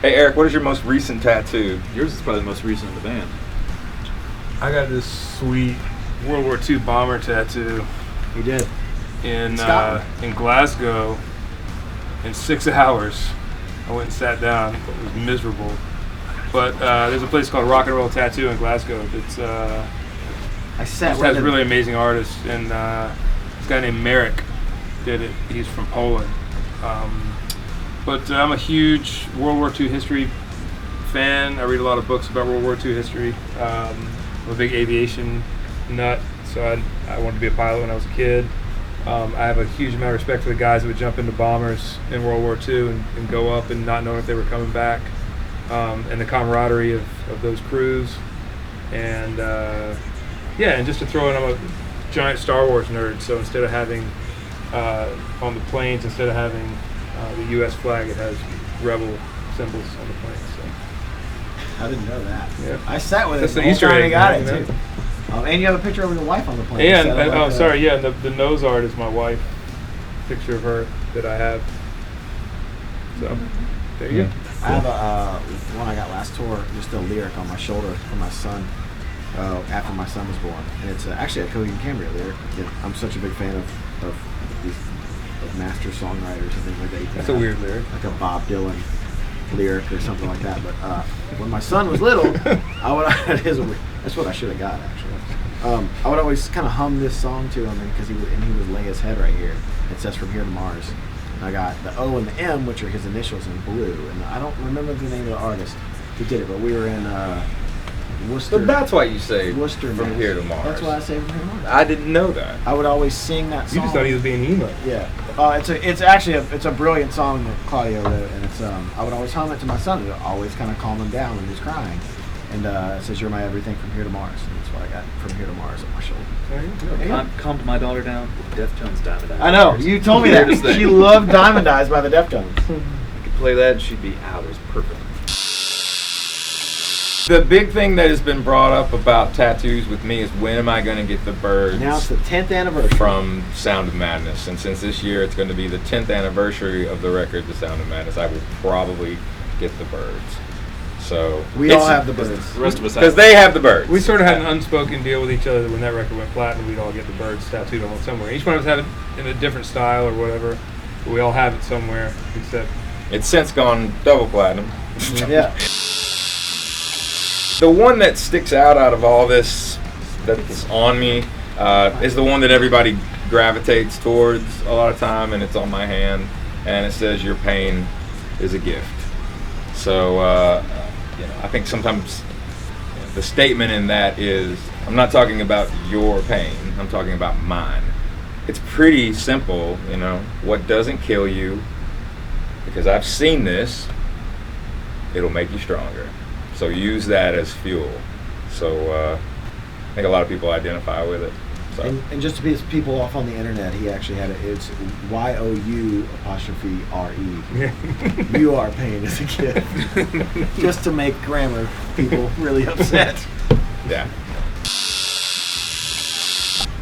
Hey, Eric, what is your most recent tattoo? Yours is probably the most recent of the band. I got this sweet World War II bomber tattoo. You did. In Glasgow in 6 hours. I went and sat down. It was miserable. But there's a place called Rock and Roll Tattoo in Glasgow. It's has really amazing artists, and this guy named Merrick did it. He's from Poland. But I'm a huge World War II history fan. I read a lot of books about World War II history. I'm a big aviation nut, so I wanted to be a pilot when I was a kid. I have a huge amount of respect for the guys that would jump into bombers in World War II and go up and not know if they were coming back, and the camaraderie of those crews. And and just to throw in, I'm a giant Star Wars nerd, so instead of having on the planes, instead of having the U.S. flag, it has rebel symbols on the planes. So. I didn't know that. Yeah. I sat with That's it the the whole Easter time egg, I got you it know? too. And you have a picture of your wife on the plane. And the nose art is my wife. Picture of her that I have. So there you go. I have one I got last tour, just a lyric on my shoulder for my son after my son was born, and it's actually a Cody and Cambria lyric. I'm such a big fan of master songwriters and things like that. That's a weird lyric. Like a Bob Dylan lyric or something like that. But when my son was little, that's what I should have got actually. I would always kind of hum this song to him because he would lay his head right here. It says "From Here to Mars." And I got the O and the M, which are his initials in blue, and I don't remember the name of the artist who did it, but we were in Worcester. So that's why you say Worcester, From Here to Mars. That's why I say From Here to Mars. I didn't know that. I would always sing that song. You just thought he was being emo. Yeah. It's actually a brilliant song that Claudio wrote, and it's I would always hum it to my son. It would always kind of calm him down when he was crying. And it says, "You're my everything from here to Mars." And that's what I got From Here to Mars on my shoulder. Calmed my daughter down with Deftones Diamond Eyes. I know. You told me that. She loved Diamond Eyes by the Deftones. I could play that and she'd be out. It was perfect. The big thing that has been brought up about tattoos with me is when am I going to get the birds? Now it's the 10th anniversary. From Sound of Madness. And since this year it's going to be the 10th anniversary of the record, The Sound of Madness, I will probably get the birds. So we all have the birds. The rest of us have. Because they have the birds. We sort of had an unspoken deal with each other that when that record went platinum, we'd all get the birds tattooed on somewhere. Each one of us have it in a different style or whatever, but we all have it somewhere. Except it's since gone double platinum. Yeah. The one that sticks out of all this that's on me is the one that everybody gravitates towards a lot of time, and it's on my hand, and it says "Your pain is a gift." So I think sometimes the statement in that is, I'm not talking about your pain, I'm talking about mine. It's pretty simple, what doesn't kill you, because I've seen this, it'll make you stronger. So use that as fuel. So I think a lot of people identify with it. So. And just to piss people off on the internet, he actually had it's YOU 'RE. You are pain as a kid. Just to make grammar people really upset. Yeah.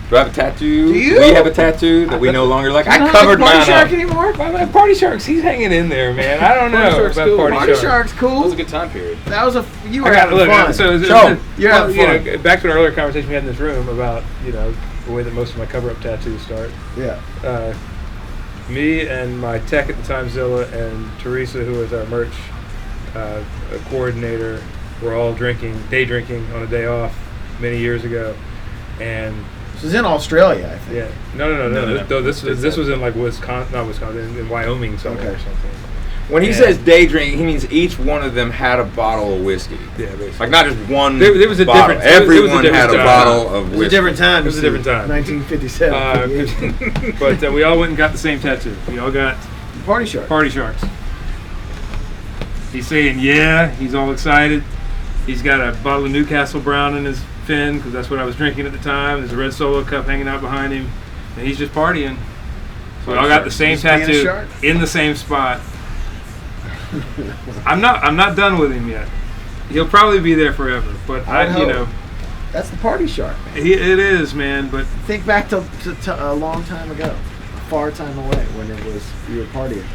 Do I have a tattoo? Do you? We have a tattoo that we no longer like. I covered Party mine Shark up. anymore? Party Sharks, he's hanging in there, man. I don't know Shark's about cool. Party Sharks. Shark's cool. That was a good time period. That was you were I got having fun. So You're having fun. back to an earlier conversation we had in this room about the way that most of my cover-up tattoos start. Yeah. Me and my tech at the time, Zilla, and Teresa, who was our merch coordinator, were all day drinking on a day off many years ago, and This was in Australia, I think. yeah, no. This was in like Wisconsin, in Wyoming somewhere or something. When he says day drinking, he means each one of them had a bottle of whiskey. Yeah, basically. Like not just one. There was a bottle. different. Everyone it was a had a different bottle of It was whiskey. a different time. It was a different time. 1957. But we all went and got the same tattoo. We all got Party Shark. Party Sharks. He's saying, yeah, he's all excited. He's got a bottle of Newcastle Brown in his fin, because that's what I was drinking at the time. There's a red Solo cup hanging out behind him, and he's just partying. So we all got the same Just being a tattoo shark? in the same spot. I'm not done with him yet. He'll probably be there forever, but I would I hope. That's the Party Shark. it is, man. But Think back to a long time ago, a far time away when you were partying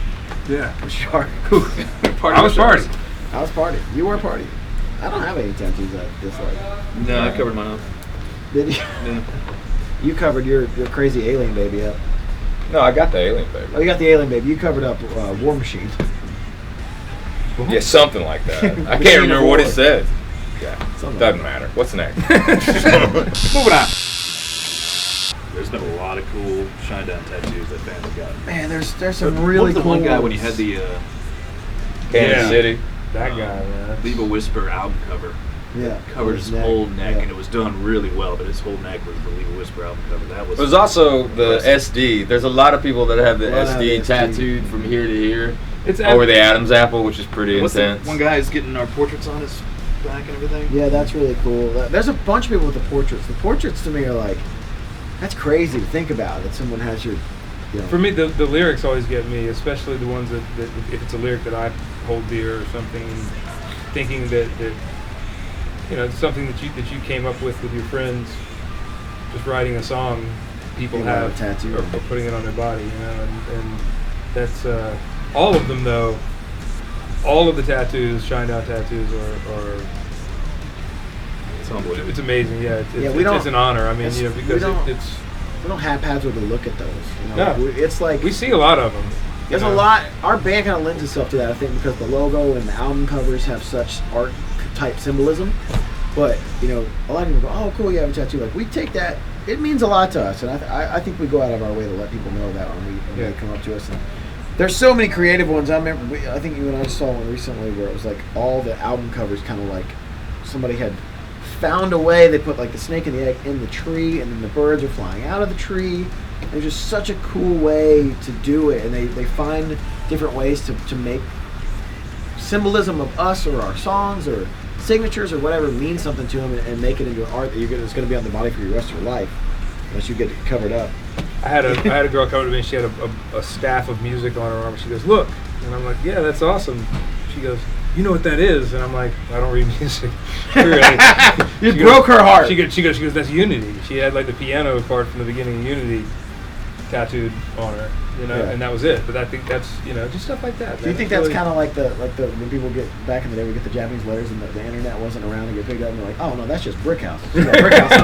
yeah, with Shark. I was partying. I was partying. You were partying. I don't have any tattoos I dislike. No, I covered mine up. Did you? Yeah. You covered your crazy alien baby up. No, I got the alien baby. Oh, you got the alien baby. You covered up War Machine. Yeah, something like that. I Machine can't remember of what War. it said. Yeah, Something doesn't like matter. What's next? Moving on. There's been a lot of cool Shinedown tattoos that fans have gotten. Man, there's some What really was the cool one guy when you ones. had the Kansas Yeah. City. That guy, man. Leave a Whisper album cover? Yeah, Covered his whole neck, yeah. and it was done really well, but his whole neck was the Leave a Whisper album cover. That was. There's also the impressive. SD. There's a lot of people that have the A lot have SD the SD. tattooed from here to here It's over the Adam's apple, which is pretty What's the intense. one guy is getting our portraits on his back and everything? Yeah, that's really cool. There's a bunch of people with the portraits. The portraits to me are like, that's crazy to think about. That someone has your, you know. For me, the lyrics always get me, especially the ones that if it's a lyric that I hold dear or something, thinking that you know, it's something that you came up with your friends, just writing a song, people People have have a tattoo. or putting it on their body, you know, and that's all of them though. All of the tattoos, Shinedown tattoos, are It's unbelievable. it's amazing. Yeah, Yeah, we don't- it's an honor. I mean, it's- you know, we because don't- it's We don't have pads where to look at those. You know? No. It's like we see a lot of them. there's a lot. Our band kind of lends itself to that, I think, because the logo and the album covers have such art type symbolism. But you know, a lot of people go, "Oh, cool, you have a tattoo." Like we take that; it means a lot to us, and I think we go out of our way to let people know that when Yeah. they come up to us. And there's so many creative ones. I remember, I think you and I saw one recently where it was like all the album covers, kind of like somebody had found a way. They put like the snake and the egg in the tree, and then the birds are flying out of the tree. There's just such a cool way to do it, and they find different ways to make symbolism of us or our songs or signatures or whatever mean something to them, and make it into art that it's going to be on the body for the rest of your life, unless you get it covered up. I had a girl come to me and she had a staff of music on her arm. She goes, "Look," and I'm like, "Yeah, that's awesome." She goes, "You know what that is?" And I'm like, "I don't read music." Really. You She broke her heart. She goes, "That's Unity." She had like the piano part from the beginning of Unity tattooed on her, you know, Yeah. and that was it. But I think that's, you know, just stuff like that. Do you think that's kind of like the when people get back in the day, we get the Japanese letters and the internet wasn't around and get picked up and they're like, "Oh no, that's just Brick House." She got Brick House.